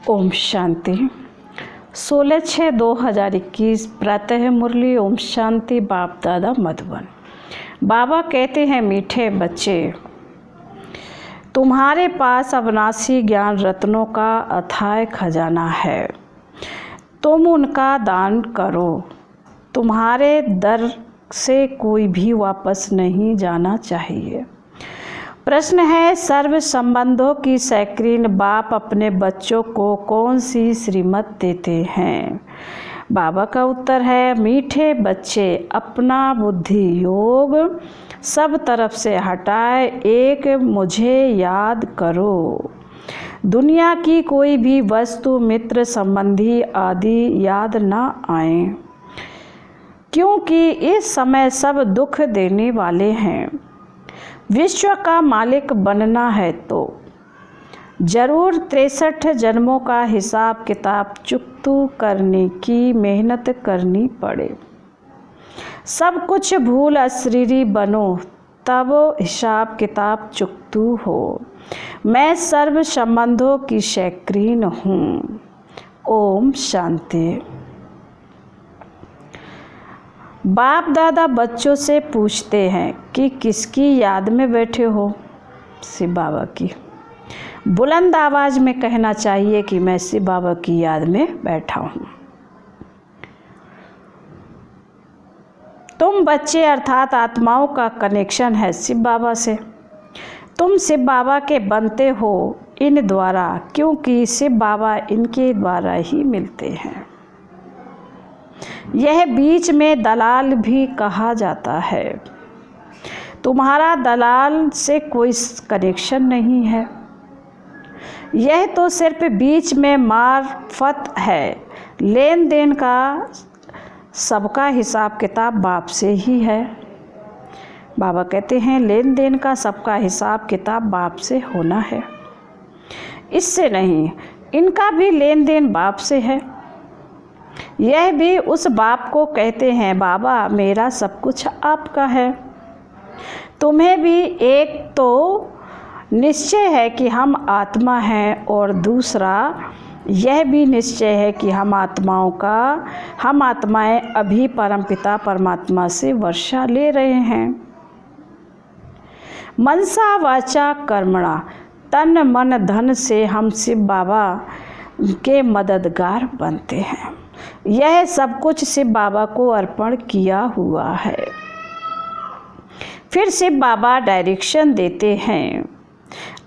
ओम शांति। 16/6/2021 प्रातः मुरली। ओम शांति। बाप दादा मधुबन। बाबा कहते हैं, मीठे बच्चे, तुम्हारे पास अविनाशी ज्ञान रत्नों का अथाह खजाना है। तुम उनका दान करो। तुम्हारे दर से कोई भी वापस नहीं जाना चाहिए। प्रश्न है, सर्व संबंधों की सैक्रीन बाप अपने बच्चों को कौन सी श्रीमत देते हैं? बाबा का उत्तर है, मीठे बच्चे, अपना बुद्धि योग सब तरफ से हटाए एक मुझे याद करो। दुनिया की कोई भी वस्तु, मित्र, संबंधी आदि याद ना आए, क्योंकि इस समय सब दुख देने वाले हैं। विश्व का मालिक बनना है तो जरूर 63 जन्मों का हिसाब किताब चुकतू करने की मेहनत करनी पड़े। सब कुछ भूल अशरीरी बनो, तब हिसाब किताब चुकतू हो। मैं सर्व संबंधों की सैक्रीन हूँ। ओम शांति। बाप दादा बच्चों से पूछते हैं कि किसकी याद में बैठे हो? शिव बाबा की। बुलंद आवाज में कहना चाहिए कि मैं शिव बाबा की याद में बैठा हूँ। तुम बच्चे अर्थात आत्माओं का कनेक्शन है शिव बाबा से। तुम शिव बाबा के बनते हो इन द्वारा, क्योंकि शिव बाबा इनके द्वारा ही मिलते हैं। यह बीच में दलाल भी कहा जाता है। तुम्हारा दलाल से कोई कनेक्शन नहीं है। यह तो सिर्फ बीच में मार्फत है। लेन देन का सबका हिसाब किताब बाप से ही है। बाबा कहते हैं, लेन देन का सबका हिसाब किताब बाप से होना है, इससे नहीं। इनका भी लेन देन बाप से है। यह भी उस बाप को कहते हैं, बाबा मेरा सब कुछ आपका है। तुम्हें भी एक तो निश्चय है कि हम आत्मा हैं, और दूसरा यह भी निश्चय है कि हम आत्माएं अभी परमपिता परमात्मा से वर्षा ले रहे हैं। मनसा वाचा कर्मणा, तन मन धन से हम शिव बाबा के मददगार बनते हैं। यह सब कुछ शिव बाबा को अर्पण किया हुआ है। फिर शिव बाबा डायरेक्शन देते हैं,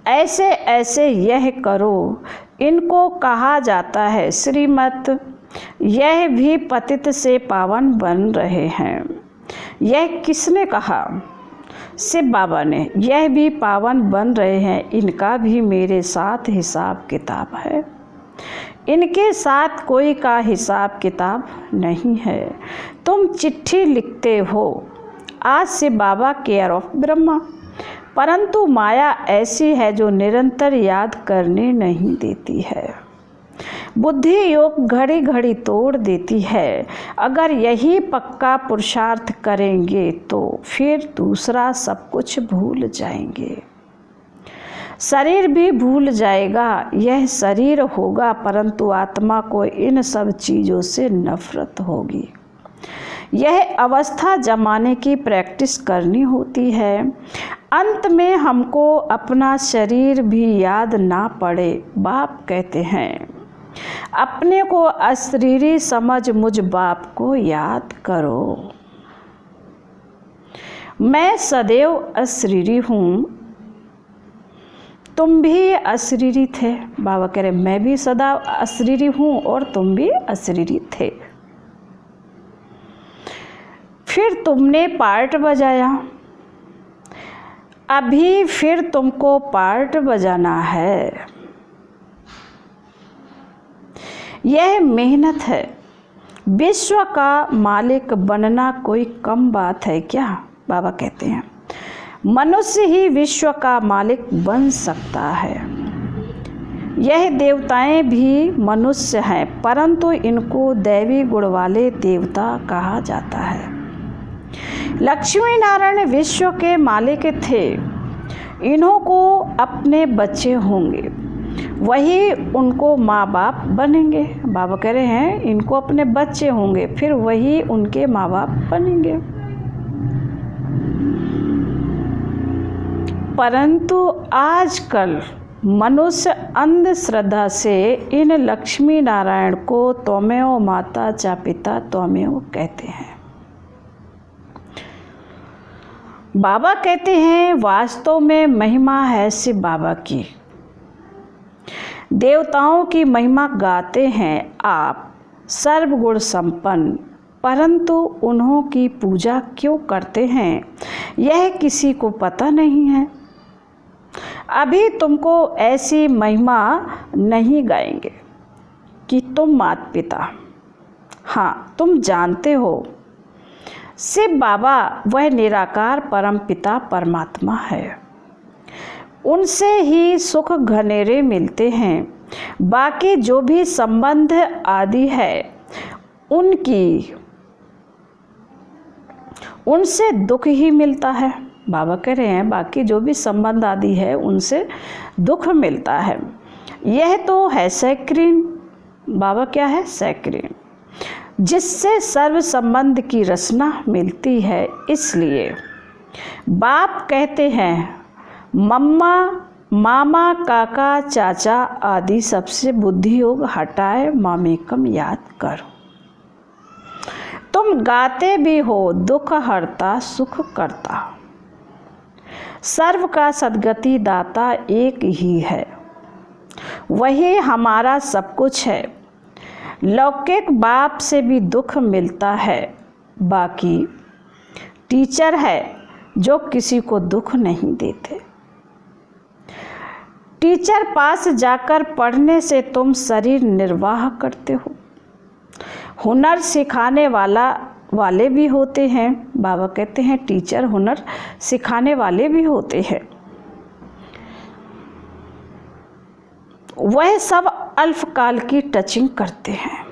ऐसे ऐसे यह करो। इनको कहा जाता है श्रीमत। यह भी पतित से पावन बन रहे हैं। यह किसने कहा? शिव बाबा ने। यह भी पावन बन रहे हैं। इनका भी मेरे साथ हिसाब किताब है। इनके साथ कोई का हिसाब किताब नहीं है। तुम चिट्ठी लिखते हो, आज से बाबा केयर ऑफ ब्रह्मा, परंतु माया ऐसी है जो निरंतर याद करने नहीं देती है। बुद्धि योग घड़ी घड़ी तोड़ देती है। अगर यही पक्का पुरुषार्थ करेंगे तो फिर दूसरा सब कुछ भूल जाएंगे। शरीर भी भूल जाएगा। यह शरीर होगा, परंतु आत्मा को इन सब चीज़ों से नफरत होगी। यह अवस्था जमाने की प्रैक्टिस करनी होती है। अंत में हमको अपना शरीर भी याद ना पड़े। बाप कहते हैं, अपने को अशरीरी समझ मुझ बाप को याद करो। मैं सदैव अशरीरी हूँ। तुम भी अशरीरी थे। बाबा कह रहे, मैं भी सदा अशरीरी हूँ और तुम भी अशरीरी थे। फिर तुमने पार्ट बजाया, अभी फिर तुमको पार्ट बजाना है। यह मेहनत है। विश्व का मालिक बनना कोई कम बात है क्या? बाबा कहते हैं, मनुष्य ही विश्व का मालिक बन सकता है। यह देवताएं भी मनुष्य हैं, परंतु इनको दैवी गुण वाले देवता कहा जाता है। लक्ष्मी नारायण विश्व के मालिक थे। इन्हों को अपने बच्चे होंगे। वही उनको माँ बाप बनेंगे। बाबा कह रहे हैं इनको अपने बच्चे होंगे, फिर वही उनके माँ बाप बनेंगे। परंतु आजकल मनुष्य अंधश्रद्धा से इन लक्ष्मी नारायण को त्वमेव माता च पिता त्वमेव कहते हैं। बाबा कहते हैं वास्तव में महिमा है शिव बाबा की। देवताओं की महिमा गाते हैं आप सर्वगुण संपन्न, परंतु उन्हों की पूजा क्यों करते हैं यह किसी को पता नहीं है। अभी तुमको ऐसी महिमा नहीं गाएंगे कि तुम माता पिता, हाँ तुम जानते हो शिव बाबा वह निराकार परम पिता परमात्मा है। उनसे ही सुख घनेरे मिलते हैं, बाकी जो भी संबंध आदि है उनसे दुख ही मिलता है। बाबा कह रहे हैं बाकी जो भी संबंध आदि है उनसे दुख मिलता है। यह तो है सैक्रीन। बाबा क्या है? सैक्रीन, जिससे सर्व संबंध की रचना मिलती है। इसलिए बाप कहते हैं मम्मा मामा काका चाचा आदि सबसे बुद्धि योग हटाए मामेकम याद करो। तुम गाते भी हो दुख हरता सुख करता, सर्व का सद्गति दाता एक ही है, वही हमारा सब कुछ है। लौकिक बाप से भी दुख मिलता है, बाकी टीचर है जो किसी को दुख नहीं देते। टीचर पास जाकर पढ़ने से तुम शरीर निर्वाह करते हो। हुनर सिखाने वाले भी होते हैं। बाबा कहते हैं टीचर हुनर सिखाने वाले भी होते हैं। वह सब अल्पकाल की टचिंग करते हैं।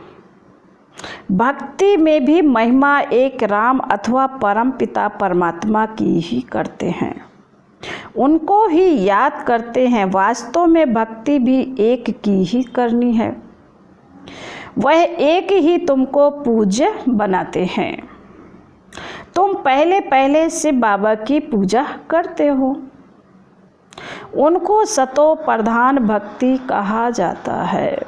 भक्ति में भी महिमा एक राम अथवा परम पिता परमात्मा की ही करते हैं, उनको ही याद करते हैं। वास्तव में भक्ति भी एक की ही करनी है, वह एक ही तुमको पूज्य बनाते हैं। तुम पहले पहले शिव बाबा की पूजा करते हो, उनको सतो प्रधान भक्ति कहा जाता है।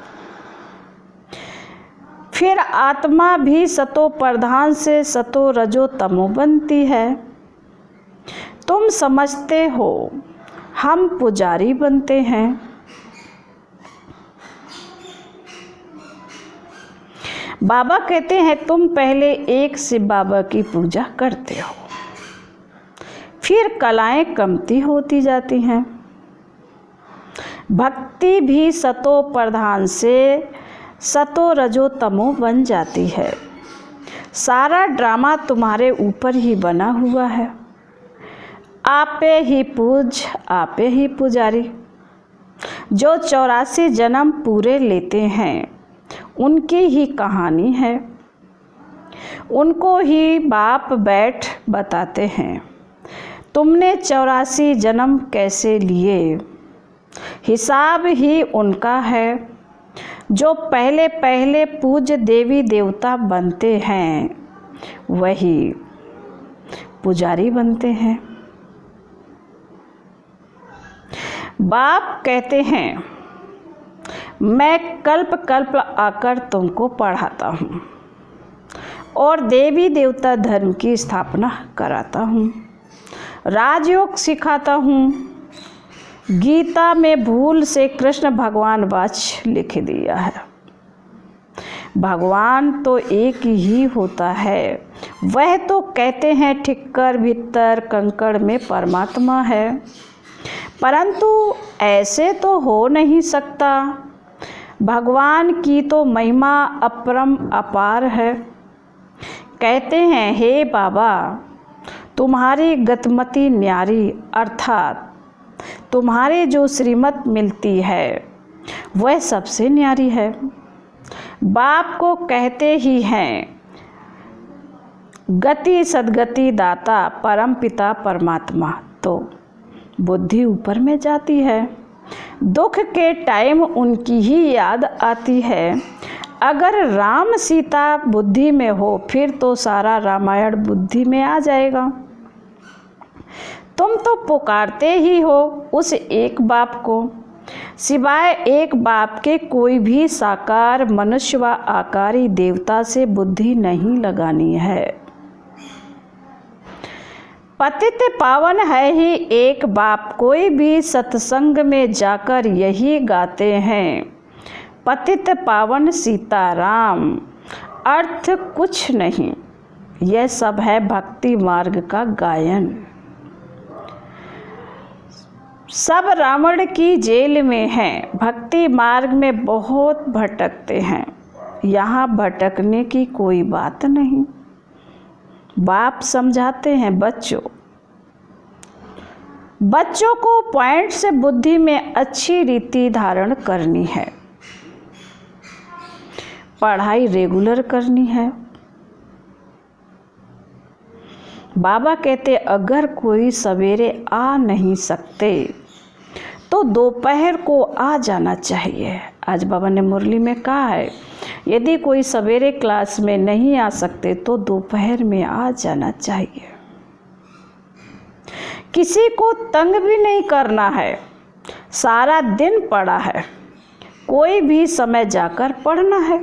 फिर आत्मा भी सतो प्रधान से सतो रजो तमो बनती है। तुम समझते हो हम पुजारी बनते हैं। बाबा कहते हैं तुम पहले एक शिव बाबा की पूजा करते हो, फिर कलाएं कमती होती जाती हैं। भक्ति भी सतो प्रधान से सतो रजो तमो बन जाती है। सारा ड्रामा तुम्हारे ऊपर ही बना हुआ है। आपे ही पूज आपे ही पुजारी। जो 84 जन्म पूरे लेते हैं उनकी ही कहानी है, उनको ही बाप बैठ बताते हैं तुमने 84 जन्म कैसे लिए। हिसाब ही उनका है। जो पहले पहले पूज्य देवी देवता बनते हैं वही पुजारी बनते हैं। बाप कहते हैं मैं कल्प कल्प आकर तुमको पढ़ाता हूँ और देवी देवता धर्म की स्थापना कराता हूँ, राजयोग सिखाता हूँ। गीता में भूल से कृष्ण भगवान वाच लिख दिया है। भगवान तो एक ही होता है। वह तो कहते हैं ठिक्कर भीतर कंकड़ में परमात्मा है, परंतु ऐसे तो हो नहीं सकता। भगवान की तो महिमा अपरम अपार है। कहते हैं हे बाबा तुम्हारी गतिमति न्यारी, अर्थात तुम्हारे जो श्रीमत मिलती है वह सबसे न्यारी है। बाप को कहते ही हैं गति सद्गति दाता परम पिता परमात्मा, तो बुद्धि ऊपर में जाती है। दुख के टाइम उनकी ही याद आती है। अगर राम सीता बुद्धि में हो फिर तो सारा रामायण बुद्धि में आ जाएगा। तुम तो पुकारते ही हो उस एक बाप को, सिवाय एक बाप के कोई भी साकार मनुष्य व आकारी देवता से बुद्धि नहीं लगानी है। पतित पावन है ही एक बाप, कोई भी सत्संग में जाकर यही गाते हैं, पतित पावन सीताराम। अर्थ कुछ नहीं, यह सब है भक्ति मार्ग का गायन। सब रावण की जेल में हैं, भक्ति मार्ग में बहुत भटकते हैं। यहाँ भटकने की कोई बात नहीं। बाप समझाते हैं बच्चों को पॉइंट से बुद्धि में अच्छी रीति धारण करनी है, पढ़ाई रेगुलर करनी है। बाबा कहते अगर कोई सवेरे आ नहीं सकते तो दोपहर को आ जाना चाहिए। आज बाबा ने मुरली में कहा है यदि कोई सवेरे क्लास में नहीं आ सकते तो दोपहर में आ जाना चाहिए। किसी को तंग भी नहीं करना है, सारा दिन पढ़ा है, कोई भी समय जाकर पढ़ना है।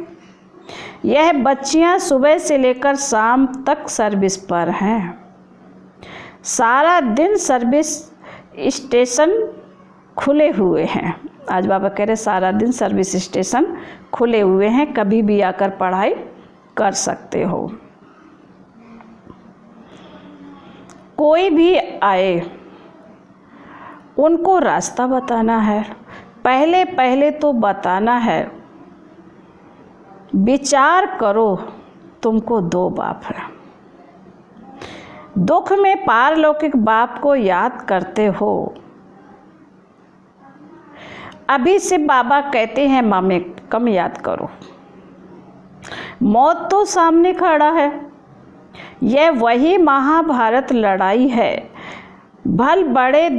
यह बच्चियां सुबह से लेकर शाम तक सर्विस पर हैं, सारा दिन सर्विस स्टेशन खुले हुए हैं। आज बाबा कह रहे सारा दिन सर्विस स्टेशन खुले हुए हैं, कभी भी आकर पढ़ाई कर सकते हो। कोई भी आए उनको रास्ता बताना है, पहले तो बताना है। विचार करो तुमको दो बाप है, दुख में पारलौकिक बाप को याद करते हो। अभी से बाबा कहते हैं मामे कम याद करो, मौत तो सामने खड़ा है। यह वही महाभारत लड़ाई है। भल बड़े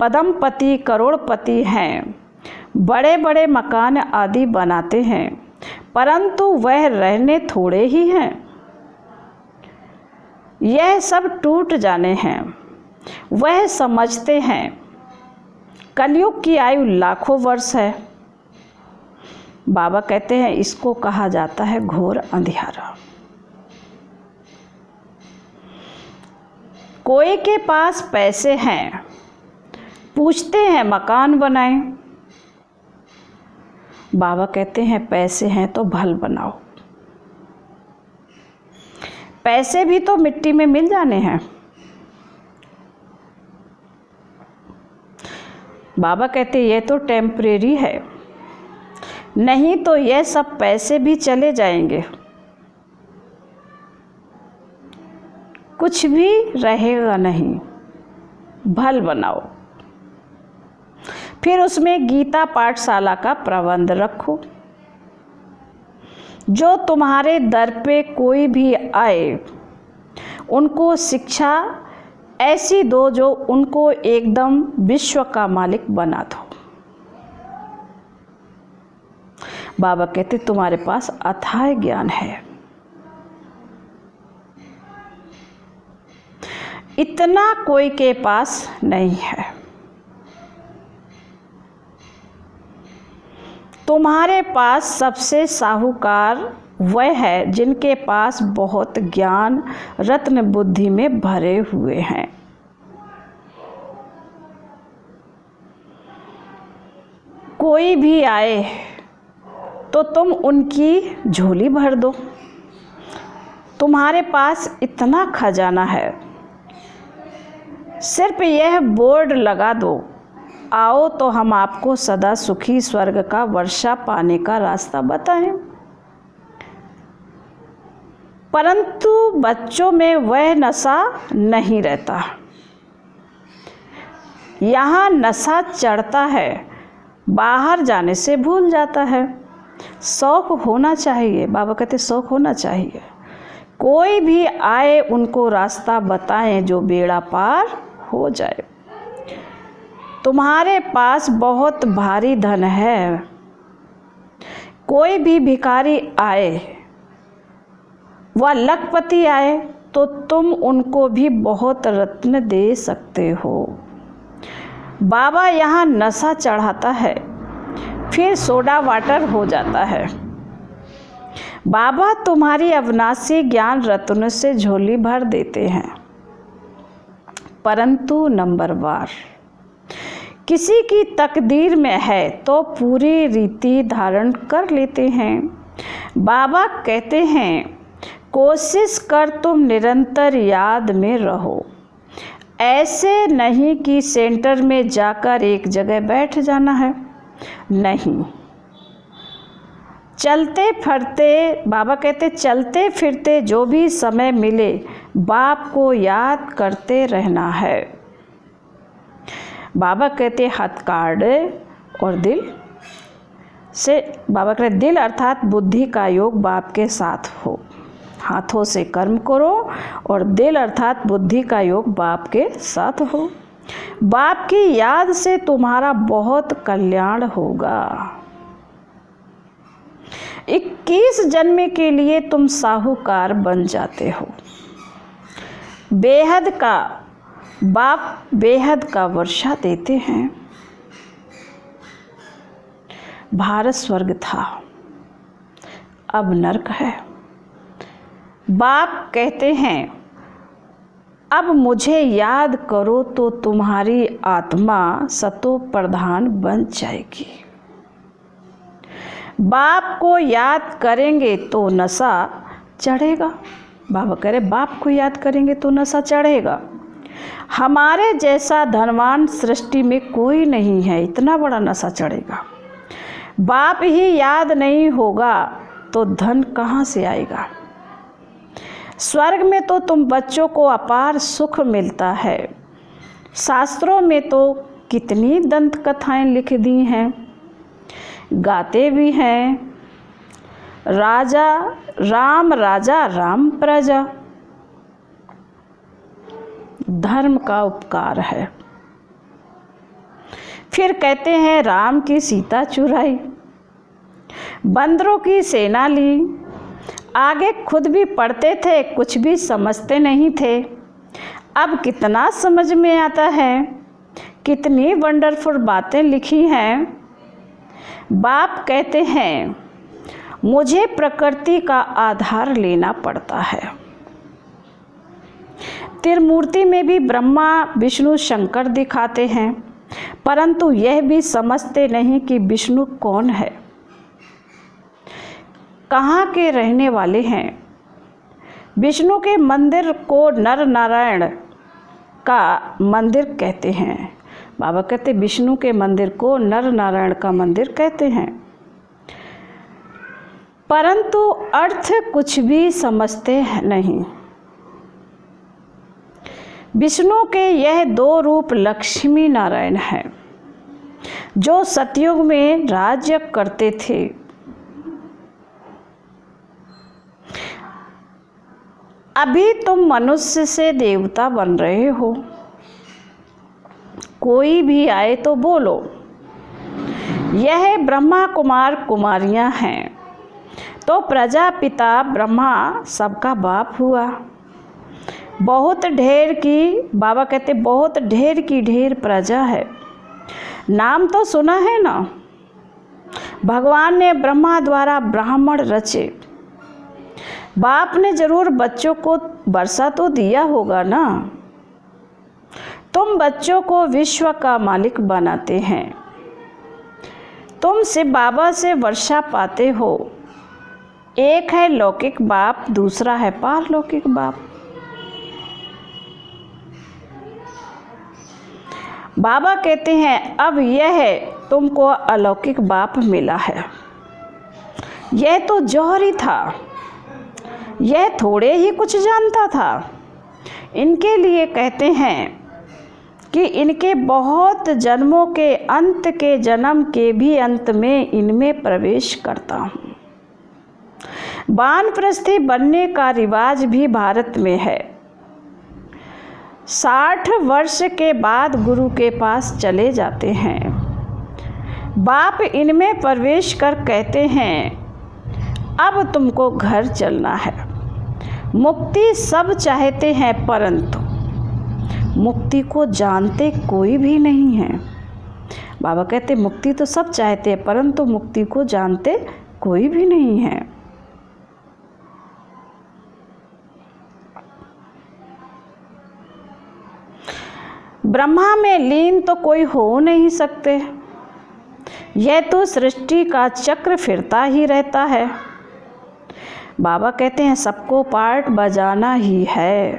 पदमपति करोड़पति हैं, बड़े बड़े मकान आदि बनाते हैं, परंतु वह रहने थोड़े ही हैं। यह सब टूट जाने हैं। वह समझते हैं कलयुग की आयु लाखों वर्ष है। बाबा कहते हैं इसको कहा जाता है घोर अंधियारा। कोई के पास पैसे हैं, पूछते हैं मकान बनाएं। बाबा कहते हैं पैसे हैं तो भल बनाओ। पैसे भी तो मिट्टी में मिल जाने हैं। बाबा कहते ये तो टेम्परेरी है, नहीं तो यह सब पैसे भी चले जाएंगे, कुछ भी रहेगा नहीं। भल बनाओ। फिर उसमें गीता पाठशाला का प्रबंध रखो। जो तुम्हारे दर पे कोई भी आए उनको शिक्षा ऐसी दो जो उनको एकदम विश्व का मालिक बना दो। बाबा कहते तुम्हारे पास अथाह ज्ञान है, इतना कोई के पास नहीं है। तुम्हारे पास सबसे साहूकार वह है जिनके पास बहुत ज्ञान रत्न बुद्धि में भरे हुए हैं। कोई भी आए तो तुम उनकी झोली भर दो। तुम्हारे पास इतना खजाना है, सिर्फ यह बोर्ड लगा दो, आओ तो हम आपको सदा सुखी स्वर्ग का वर्षा पाने का रास्ता बताएं। परंतु बच्चों में वह नशा नहीं रहता। यहाँ नशा चढ़ता है, बाहर जाने से भूल जाता है। शौक होना चाहिए, बाबा कहते शौक होना चाहिए। कोई भी आए उनको रास्ता बताएं जो बेड़ा पार हो जाए। तुम्हारे पास बहुत भारी धन है। कोई भी भिखारी आए व लखपति आए तो तुम उनको भी बहुत रत्न दे सकते हो। बाबा यहाँ नशा चढ़ाता है, फिर सोडा वाटर हो जाता है। बाबा तुम्हारी अविनाशी ज्ञान रत्न से झोली भर देते हैं, परंतु नंबरवार किसी की तकदीर में है तो पूरी रीति धारण कर लेते हैं। बाबा कहते हैं, कोशिश कर तुम निरंतर याद में रहो। ऐसे नहीं कि सेंटर में जाकर एक जगह बैठ जाना है, नहीं। चलते फिरते, बाबा कहते चलते फिरते जो भी समय मिले बाप को याद करते रहना है। बाबा कहते हथकाड़े और दिल से, बाबा कहते दिल अर्थात बुद्धि का योग बाप के साथ हो। हाथों से कर्म करो और दिल अर्थात बुद्धि का योग बाप के साथ हो। बाप की याद से तुम्हारा बहुत कल्याण होगा। 21 जन्म के लिए तुम साहूकार बन जाते हो। बेहद का बाप बेहद का वर्षा देते हैं। भारत स्वर्ग था, अब नरक है। बाप कहते हैं, अब मुझे याद करो तो तुम्हारी आत्मा सतो प्रधान बन जाएगी। बाप को याद करेंगे तो नशा चढ़ेगा। बाबा कह रहे बाप को याद करेंगे तो नशा चढ़ेगा। हमारे जैसा धनवान सृष्टि में कोई नहीं है, इतना बड़ा नशा चढ़ेगा। बाप ही याद नहीं होगा तो धन कहाँ से आएगा। स्वर्ग में तो तुम बच्चों को अपार सुख मिलता है। शास्त्रों में तो कितनी दंत कथाएं लिख दी हैं, गाते भी हैं। राजा राम प्रजा, धर्म का उपकार है। फिर कहते हैं राम की सीता चुराई, बंदरों की सेना ली। आगे खुद भी पढ़ते थे, कुछ भी समझते नहीं थे। अब कितना समझ में आता है, कितनी वंडरफुल बातें लिखी हैं। बाप कहते हैं मुझे प्रकृति का आधार लेना पड़ता है। त्रिमूर्ति में भी ब्रह्मा विष्णु शंकर दिखाते हैं, परंतु यह भी समझते नहीं कि विष्णु कौन है, कहाँ के रहने वाले हैं। विष्णु के मंदिर को नर नारायण का मंदिर कहते हैं। बाबा कहते विष्णु के मंदिर को नर नारायण का मंदिर कहते हैं, परंतु अर्थ कुछ भी समझते नहीं। विष्णु के यह दो रूप लक्ष्मी नारायण हैं, जो सतयुग में राज्य करते थे। अभी तुम मनुष्य से देवता बन रहे हो। कोई भी आए तो बोलो यह ब्रह्मा कुमार कुमारियां हैं, तो प्रजापिता ब्रह्मा सबका बाप हुआ। बहुत ढेर की, बाबा कहते बहुत ढेर की ढेर प्रजा है। नाम तो सुना है ना, भगवान ने ब्रह्मा द्वारा ब्राह्मण रचे। बाप ने जरूर बच्चों को वर्षा तो दिया होगा ना। तुम बच्चों को विश्व का मालिक बनाते हैं। तुम से बाबा से वर्षा पाते हो। एक है लौकिक बाप, दूसरा है पारलौकिक बाप। बाबा कहते हैं अब यह तुमको अलौकिक बाप मिला है। यह तो जौहरी था, यह थोड़े ही कुछ जानता था। इनके लिए कहते हैं कि इनके बहुत जन्मों के अंत के जन्म के भी अंत में इनमें प्रवेश करता हूँ। वानप्रस्थी बनने का रिवाज भी भारत में है। 60 वर्ष के बाद गुरु के पास चले जाते हैं। बाप इनमें प्रवेश कर कहते हैं, अब तुमको घर चलना है। मुक्ति सब चाहते हैं परंतु मुक्ति को जानते कोई भी नहीं है। बाबा कहते मुक्ति तो सब चाहते हैं परंतु मुक्ति को जानते कोई भी नहीं है। ब्रह्मा में लीन तो कोई हो नहीं सकते, यह तो सृष्टि का चक्र फिरता ही रहता है। बाबा कहते हैं सबको पार्ट बजाना ही है।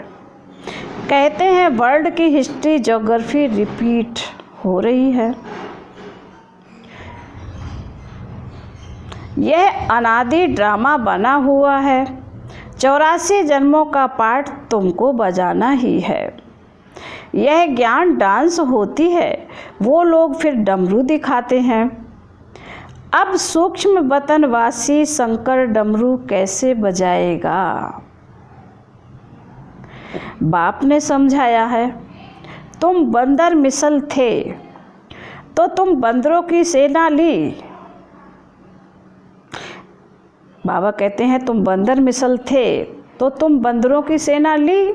कहते हैं वर्ल्ड की हिस्ट्री ज्योग्राफी रिपीट हो रही है। यह अनादि ड्रामा बना हुआ है। 84 जन्मों का पार्ट तुमको बजाना ही है। यह ज्ञान डांस होती है, वो लोग फिर डमरू दिखाते हैं। अब सूक्ष्म वतनवासी शंकर डमरू कैसे बजाएगा? बाप ने समझाया है, तुम बंदर मिसल थे तो तुम बंदरों की सेना ली। बाबा कहते हैं तुम बंदर मिसल थे तो तुम बंदरों की सेना ली।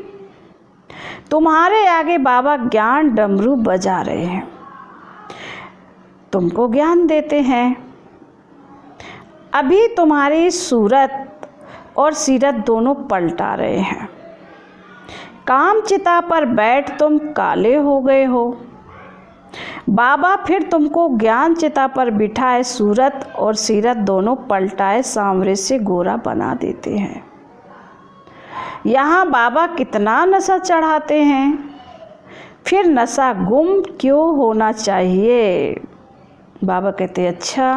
तुम्हारे आगे बाबा ज्ञान डमरू बजा रहे हैं, तुमको ज्ञान देते हैं। अभी तुम्हारी सूरत और सीरत दोनों पलटा रहे हैं। काम चिता पर बैठ तुम काले हो गए हो। बाबा फिर तुमको ज्ञान चिता पर बिठाए सूरत और सीरत दोनों पलटाए सांवरे से गोरा बना देते हैं। यहाँ बाबा कितना नशा चढ़ाते हैं, फिर नशा गुम क्यों होना चाहिए? बाबा कहते अच्छा,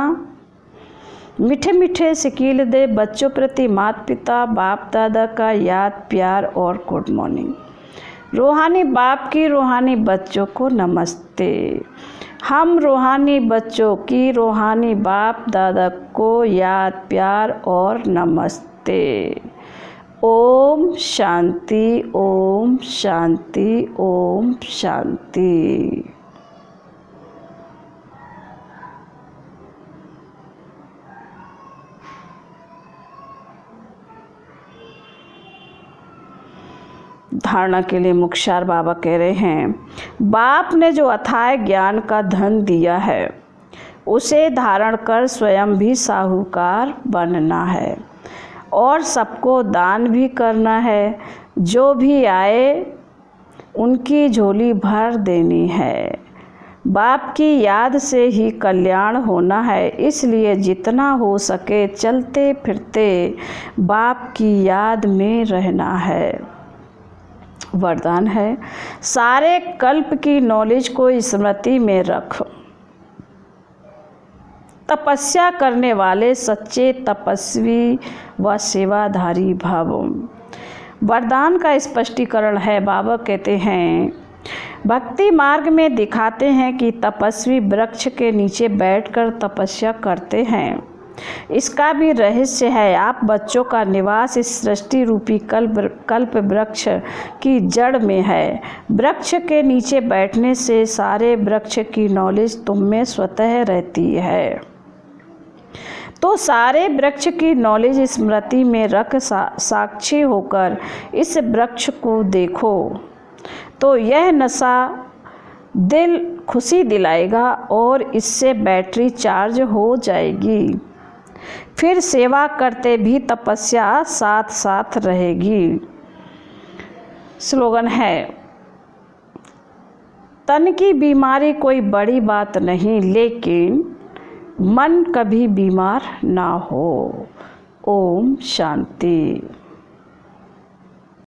मीठे मीठे सिकील दे बच्चों प्रति माता पिता बाप दादा का याद प्यार और गुड मॉर्निंग। रूहानी बाप की रूहानी बच्चों को नमस्ते। हम रूहानी बच्चों की रूहानी बाप दादा को याद प्यार और नमस्ते। ओम शांति, ओम शांति, ओम शांति। धारणा के लिए मुख्तार बाबा कह रहे हैं, बाप ने जो अथाह ज्ञान का धन दिया है उसे धारण कर स्वयं भी साहूकार बनना है और सबको दान भी करना है। जो भी आए उनकी झोली भर देनी है। बाप की याद से ही कल्याण होना है, इसलिए जितना हो सके चलते फिरते बाप की याद में रहना है। वरदान है, सारे कल्प की नॉलेज को स्मृति में रख। तपस्या करने वाले सच्चे तपस्वी व सेवाधारी भव। वरदान का स्पष्टीकरण है। बाबा कहते हैं, भक्ति मार्ग में दिखाते हैं कि तपस्वी वृक्ष के नीचे बैठकर तपस्या करते हैं। इसका भी रहस्य है। आप बच्चों का निवास इस सृष्टि रूपी कल्प वृक्ष की जड़ में है। वृक्ष के नीचे बैठने से सारे वृक्ष की नॉलेज तुम में स्वतः रहती है। तो सारे वृक्ष की नॉलेज स्मृति में रख साक्षी होकर इस वृक्ष को देखो तो यह नशा दिल खुशी दिलाएगा और इससे बैटरी चार्ज हो जाएगी। फिर सेवा करते भी तपस्या साथ साथ रहेगी। स्लोगन है, तन की बीमारी कोई बड़ी बात नहीं, लेकिन मन कभी बीमार ना हो। ओम शांति।